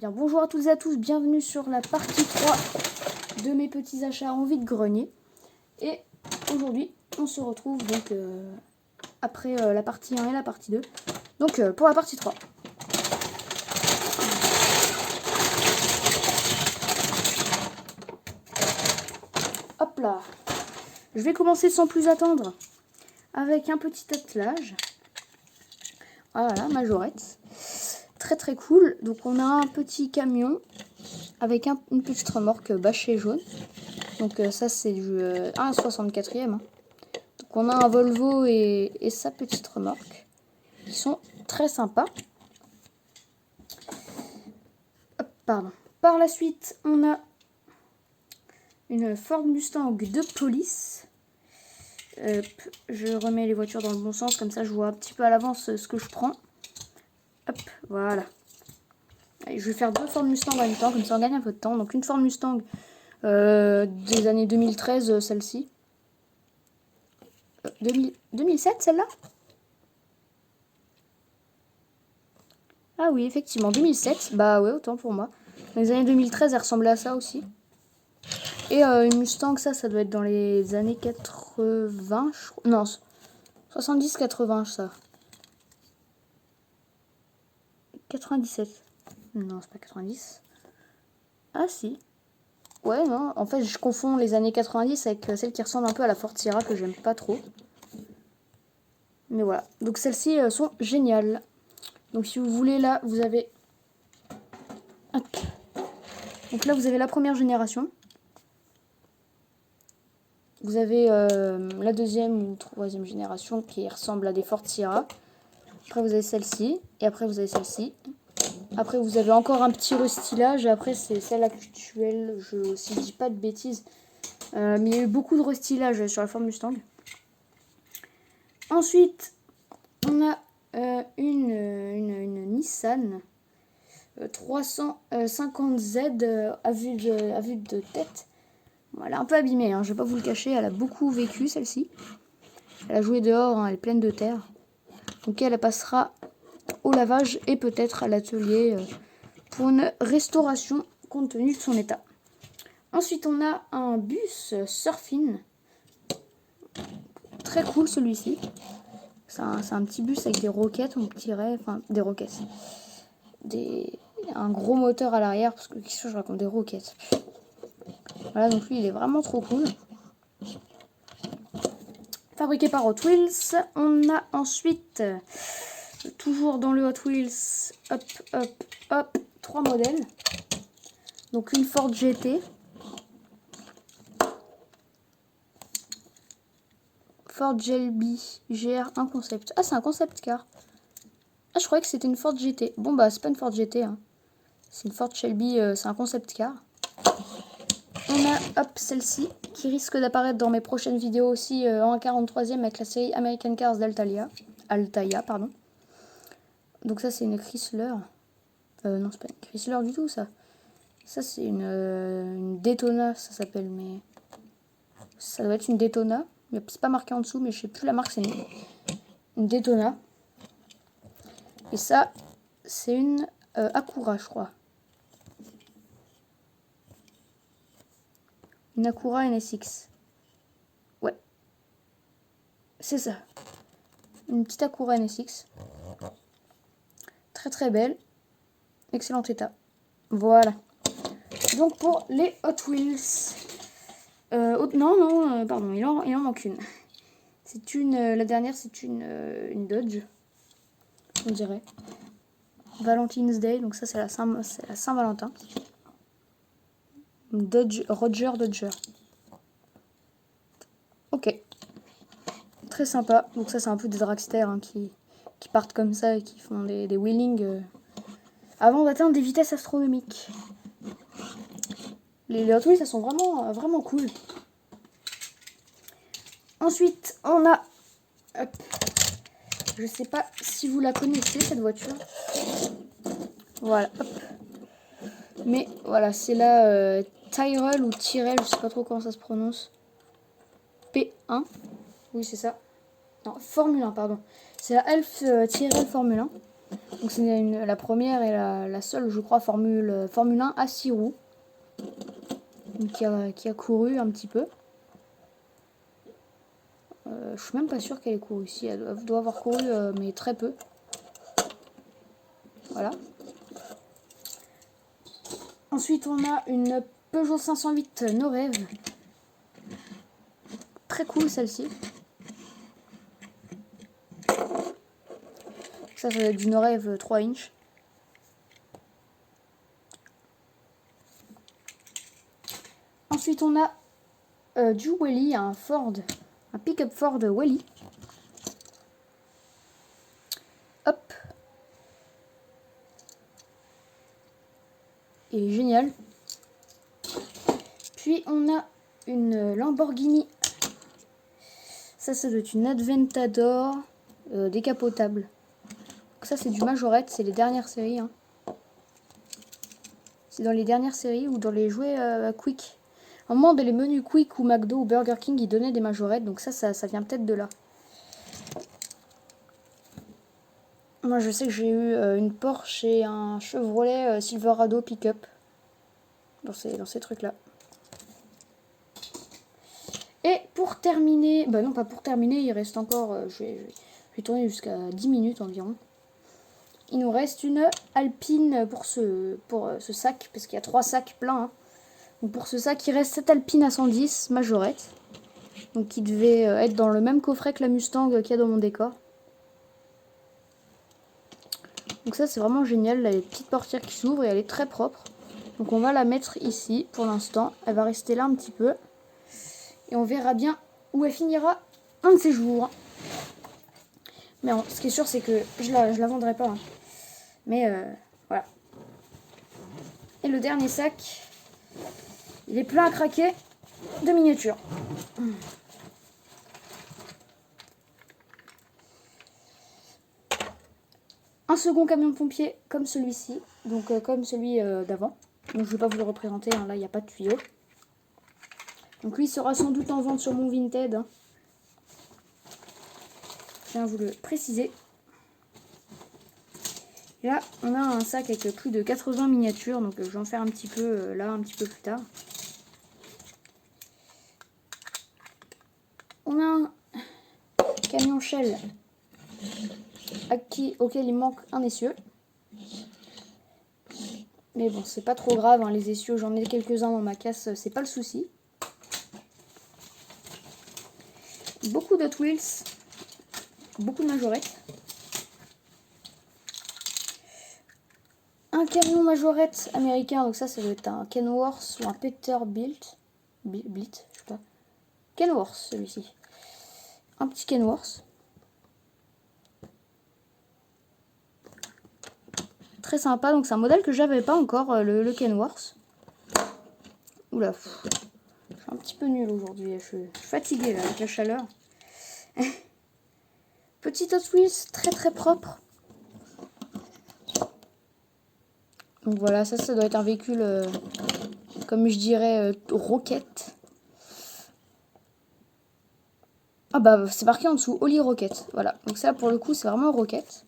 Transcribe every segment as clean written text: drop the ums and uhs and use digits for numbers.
Bien, bonjour à toutes et à tous, bienvenue sur la partie 3 de mes petits achats en vide-grenier. Et aujourd'hui, on se retrouve donc après la partie 1 et la partie 2. Donc pour la partie 3. Hop là. Je vais commencer sans plus attendre avec un petit attelage. Voilà, majorette. Très très cool. Donc on a un petit camion avec une petite remorque bâchée jaune. Donc ça c'est du 1,64e. Donc on a un Volvo et sa petite remorque. Qui sont très sympas. Hop, pardon. Par la suite, on a une Ford Mustang de police. Je remets les voitures dans le bon sens, comme ça je vois un petit peu à l'avance ce que je prends. Hop, voilà. Allez, je vais faire deux Ford Mustang en même temps, comme ça on gagne un peu de temps. Donc une Ford Mustang des années 2013, celle-ci. 2007, celle-là? Ah oui, effectivement, 2007. Bah ouais, autant pour moi. Dans les années 2013, elle ressemblait à ça aussi. Et une Mustang, ça doit être dans les années 80, je crois. Non, 70-80, ça. 97. Non, c'est pas 90. Ah si. Ouais, non, en fait, je confonds les années 90 avec celle qui ressemble un peu à la Ford Sierra que j'aime pas trop. Mais voilà. Donc celles-ci sont géniales. Donc si vous voulez, là, vous avez... Hop. Donc là, vous avez la première génération. Vous avez la deuxième ou troisième génération qui ressemble à des Ford Sierra. Après, vous avez celle-ci. Et après, vous avez celle-ci. Après, vous avez encore un petit restylage. Et après, c'est celle actuelle. Si je dis pas de bêtises. Mais il y a eu beaucoup de restylage sur la Ford Mustang. Ensuite, on a une Nissan 350Z à vue de tête. Bon, elle est un peu abîmée, hein, je vais pas vous le cacher. Elle a beaucoup vécu, celle-ci. Elle a joué dehors, hein, elle est pleine de terre. Donc elle passera au lavage et peut-être à l'atelier pour une restauration compte tenu de son état. Ensuite, on a un bus Surfin. Très cool celui-ci. C'est un petit bus avec des roquettes, on dirait. Enfin, des roquettes. Un gros moteur à l'arrière, parce que qu'est-ce que je raconte, des roquettes. Voilà, donc lui, il est vraiment trop cool. Fabriqué par Hot Wheels. On a ensuite, toujours dans le Hot Wheels, hop, hop, hop, 3 modèles. Donc une Ford GT. Ford Shelby GR1 concept. Ah, c'est un concept car. Ah, je croyais que c'était une Ford GT. Bon, bah, c'est pas une Ford GT. Hein. C'est une Ford Shelby, c'est un concept car. On a, hop, celle-ci, qui risque d'apparaître dans mes prochaines vidéos aussi en 43e avec la série American Cars d'Altaia. Altaia, pardon. Donc ça, c'est une Chrysler. Non, c'est pas une Chrysler du tout, ça. Ça, c'est une Daytona, ça s'appelle, mais... Ça doit être une Daytona. C'est pas marqué en dessous, mais je sais plus la marque, c'est une Daytona. Et ça, c'est une Acura, je crois. Une Acura NSX. Ouais. C'est ça. Une petite Acura NSX. Très très belle. Excellent état. Voilà. Donc pour les Hot Wheels. Pardon, il en manque une. C'est la dernière, c'est une Dodge. On dirait. Valentine's Day, donc ça c'est la Saint-Valentin. Dodge, Dodger. Ok. Très sympa. Donc ça c'est un peu des dragsters hein, qui partent comme ça et qui font des wheelings avant d'atteindre des vitesses astronomiques. Les Hot Wheels, ça sont vraiment, vraiment cool. Ensuite, on a... Hop, je sais pas si vous la connaissez, cette voiture. Voilà, hop. Mais voilà, c'est la Tyrrell ou Tyrrell, je sais pas trop comment ça se prononce. P1. Oui, c'est ça. Non, Formule 1, pardon. C'est la Elf Tyrrell Formule 1. Donc c'est la première et la seule, je crois, Formule 1 à 6 roues. Donc, qui a couru un petit peu. Je suis même pas sûre qu'elle ait couru ici. Elle doit avoir couru, mais très peu. Voilà. Ensuite, on a une Peugeot 508 No Rêve. Très cool celle-ci. Ça doit être du No Rêve 3 inch. Ensuite, on a du Welly, un pick-up Ford Welly. Hop. Il est génial. Puis on a une Lamborghini. Ça doit être une Aventador décapotable. Donc ça c'est du Majorette, c'est les dernières séries. Hein. C'est dans les dernières séries ou dans les jouets Quick. À un moment, dans les menus Quick ou McDo ou Burger King, ils donnaient des Majorettes. Donc ça vient peut-être de là. Moi je sais que j'ai eu une Porsche et un Chevrolet Silverado pick-up. Dans ces trucs-là. Et pour terminer, bah non pas pour terminer, il reste encore, je vais tourner jusqu'à 10 minutes environ. Il nous reste une Alpine pour ce sac, parce qu'il y a 3 sacs pleins. Hein. Donc pour ce sac, il reste cette Alpine à 110 Majorette. Donc qui devait être dans le même coffret que la Mustang qu'il y a dans mon décor. Donc ça c'est vraiment génial, là, les petites portières qui s'ouvrent et elle est très propre. Donc on va la mettre ici pour l'instant, elle va rester là un petit peu. Et on verra bien où elle finira un de ces jours. Mais ce qui est sûr, c'est que je la vendrai pas. Hein. Mais voilà. Et le dernier sac, il est plein à craquer de miniatures. Un second camion de pompier comme celui-ci. Donc comme celui d'avant. Donc je ne vais pas vous le représenter. Hein, là, il n'y a pas de tuyau. Donc lui sera sans doute en vente sur mon Vinted. Hein. Je viens vous le préciser. Et là, on a un sac avec plus de 80 miniatures. Donc je vais en faire un petit peu là, un petit peu plus tard. On a un camion Shell auquel il manque un essieu. Mais bon, c'est pas trop grave. Hein, les essieux, j'en ai quelques-uns dans ma casse. C'est pas le souci. Beaucoup de Hot Wheels, beaucoup de Majorettes. Un camion Majorette américain, donc ça doit être un Kenworth ou un Peterbilt. Je sais pas. Kenworth, celui-ci. Un petit Kenworth. Très sympa, donc c'est un modèle que j'avais pas encore, le Kenworth. Oula, je suis un petit peu nulle aujourd'hui, je suis fatiguée là, avec la chaleur. Petit Hot Wheels, très très propre. Donc voilà, ça doit être un véhicule, comme je dirais, Rocket. Ah bah c'est marqué en dessous, Holly Rocket. Voilà, donc ça pour le coup c'est vraiment Rocket.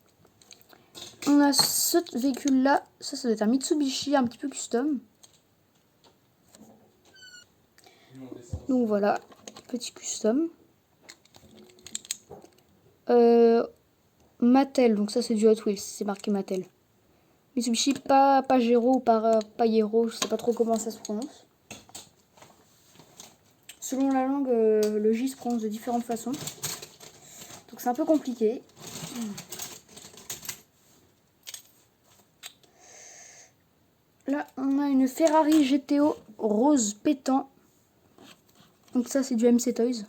On a ce véhicule là, ça doit être un Mitsubishi un petit peu custom. Donc voilà, petit custom. Mattel, donc ça c'est du Hot Wheels, c'est marqué Mattel. Mitsubishi Pajero ou Pajero, je sais pas trop comment ça se prononce. Selon la langue, le J se prononce de différentes façons. Donc c'est un peu compliqué. Là, on a une Ferrari GTO rose pétant. Donc ça, c'est du MC Toys.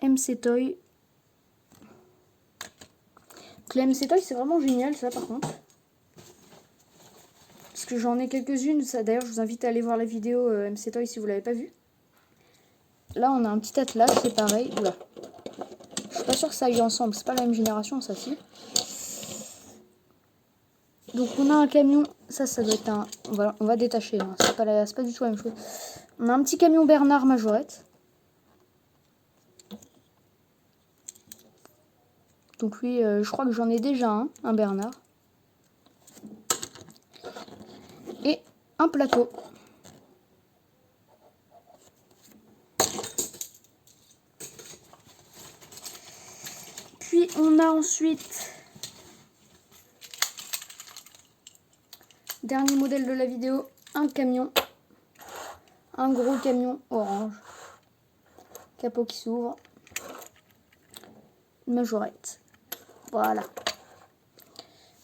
MC Toy. Donc la MC Toy, c'est vraiment génial, ça, par contre. Parce que j'en ai quelques-unes. D'ailleurs, je vous invite à aller voir la vidéo MC Toy si vous l'avez pas vue. Là, on a un petit Atlas, c'est pareil. Oula. Je suis pas sûre que ça aille ensemble. C'est pas la même génération, ça, si. Donc on a un camion, ça doit être un... Voilà, on va détacher, hein. C'est pas du tout la même chose. On a un petit camion Bernard Majorette. Donc lui, je crois que j'en ai déjà un Bernard. Et un plateau. Puis on a ensuite, dernier modèle de la vidéo, un camion. Un gros camion orange. Capot qui s'ouvre. Une majorette. Voilà.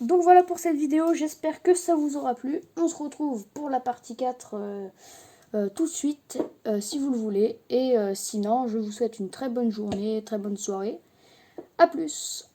Donc voilà pour cette vidéo, j'espère que ça vous aura plu. On se retrouve pour la partie 4 tout de suite, si vous le voulez. Et sinon, je vous souhaite une très bonne journée, très bonne soirée. A plus!